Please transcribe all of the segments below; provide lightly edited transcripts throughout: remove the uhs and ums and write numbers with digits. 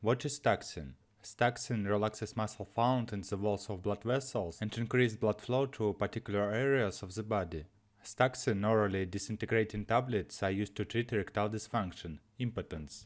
What is Staxyn? Staxyn relaxes muscle found in the walls of blood vessels and increases blood flow to particular areas of the body. Staxyn orally disintegrating tablets are used to treat erectile dysfunction, impotence.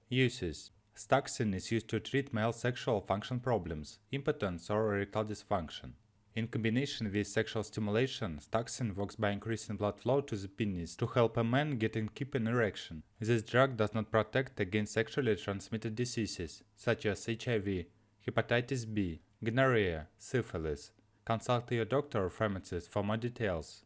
Uses. Staxyn is used to treat male sexual function problems, impotence or erectile dysfunction. In combination with sexual stimulation, Staxyn works by increasing blood flow to the penis to help a man get and keep an erection. This drug does not protect against sexually transmitted diseases such as HIV, hepatitis B, gonorrhea, syphilis. Consult your doctor or pharmacist for more details.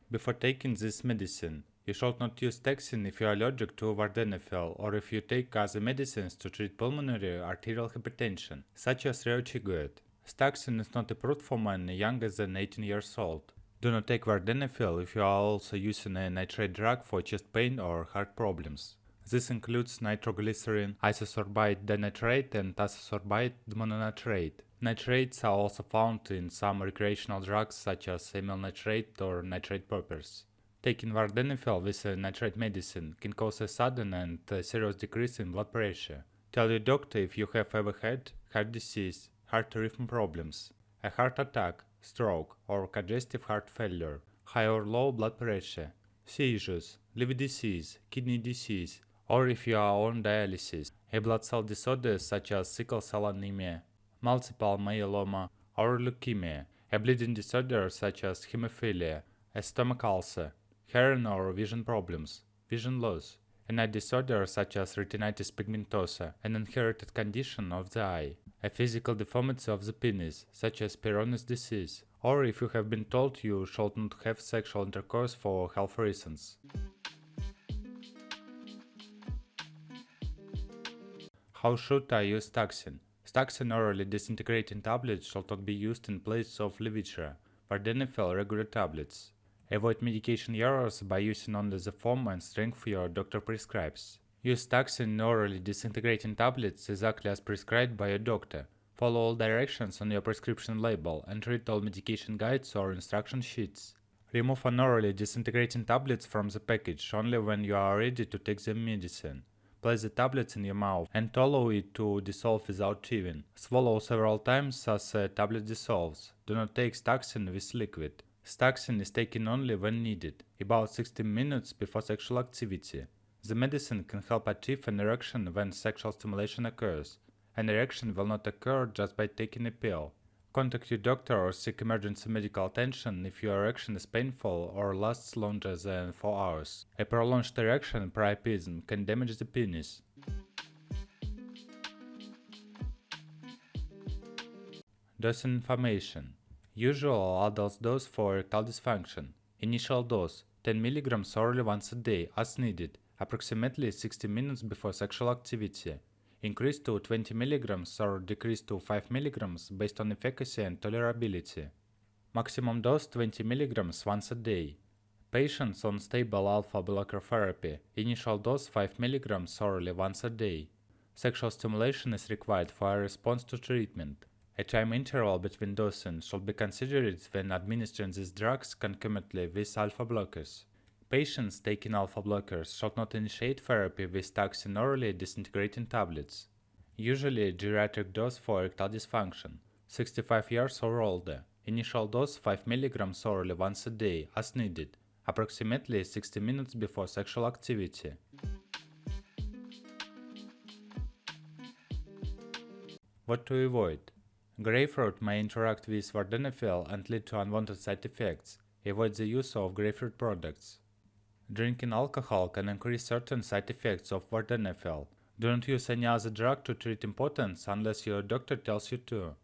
Before taking this medicine, you should not use Staxyn if you are allergic to vardenafil or if you take other medicines to treat pulmonary arterial hypertension, such as reochiguate. Staxyn is not approved for men younger than 18 years old. Do not take vardenafil if you are also using a nitrate drug for chest pain or heart problems. This includes nitroglycerin, isosorbide dinitrate, and isosorbide mononitrate. Nitrates are also found in some recreational drugs such as amyl nitrate or nitrate poppers. Taking vardenafil with a nitrate medicine can cause a sudden and serious decrease in blood pressure. Tell your doctor if you have ever had heart disease, heart rhythm problems, a heart attack, stroke, or congestive heart failure, high or low blood pressure, seizures, liver disease, kidney disease, or if you are on dialysis, a blood cell disorders such as sickle cell anemia, multiple myeloma, or leukemia, a bleeding disorder such as hemophilia, a stomach ulcer, hearing or vision problems, vision loss, an eye disorder such as retinitis pigmentosa, an inherited condition of the eye, a physical deformity of the penis such as Peyronie's disease, or if you have been told you should not have sexual intercourse for health reasons. How should I use Staxyn? Staxyn orally disintegrating tablets should not be used in place of Levitra, vardenafil regular tablets. Avoid medication errors by using only the form and strength your doctor prescribes. Use Staxyn orally disintegrating tablets exactly as prescribed by your doctor. Follow all directions on your prescription label and read all medication guides or instruction sheets. Remove orally disintegrating tablets from the package only when you are ready to take the medicine. Place the tablets in your mouth and allow it to dissolve without chewing. Swallow several times as a tablet dissolves. Do not take Staxyn with liquid. Staxyn is taken only when needed, about 16 minutes before sexual activity. The medicine can help achieve an erection when sexual stimulation occurs. An erection will not occur just by taking a pill. Contact your doctor or seek emergency medical attention if your erection is painful or lasts longer than 4 hours. A prolonged erection priapism can damage the penis. Dose information. Usual adult dose for erectile dysfunction. Initial dose 10 mg orally once a day as needed, approximately 60 minutes before sexual activity. Increase to 20 mg or decrease to 5 mg based on efficacy and tolerability. Maximum dose 20 mg once a day. Patients on stable alpha blocker therapy, initial dose 5 mg orally once a day. Sexual stimulation is required for a response to treatment. A time interval between dosing should be considered when administering these drugs concomitantly with alpha blockers. Patients taking alpha blockers should not initiate therapy with Staxyn orally disintegrating tablets. Usually geriatric dose for erectile dysfunction, 65 years or older. Initial dose 5 mg orally once a day as needed, approximately 60 minutes before sexual activity. What to avoid? Grapefruit may interact with vardenafil and lead to unwanted side effects. Avoid the use of grapefruit products. Drinking alcohol can increase certain side effects of vardenafil. Do not use any other drug to treat impotence unless your doctor tells you to.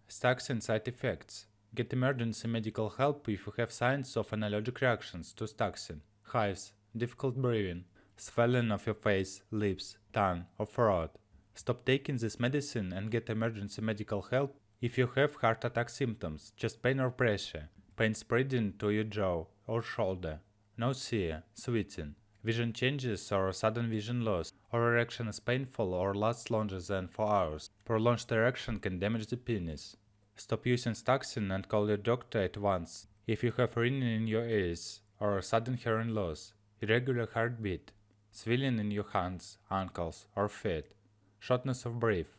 Staxyn side effects. Get emergency medical help if you have signs of an allergic reactions to Staxyn, hives, difficult breathing, swelling of your face, lips, tongue, or throat. Stop taking this medicine and get emergency medical help if you have heart attack symptoms, chest pain or pressure, pain spreading to your jaw or shoulder, nausea, sweating, vision changes or sudden vision loss, or erection is painful or lasts longer than 4 hours. Prolonged erection can damage the penis. Stop using Staxyn and call your doctor at once if you have ringing in your ears or sudden hearing loss, irregular heartbeat, swelling in your hands, ankles, or feet, shortness of breath,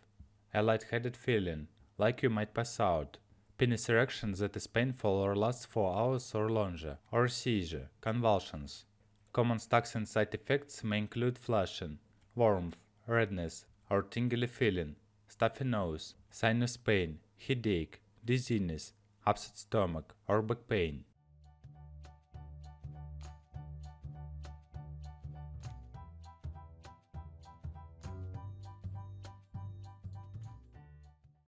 a lightheaded feeling, like you might pass out, penis erection that is painful or lasts 4 hours or longer, or seizure, convulsions. Common Staxyn side effects may include flushing, warmth, redness, or tingly feeling, stuffy nose, sinus pain, headache, dizziness, upset stomach, or back pain.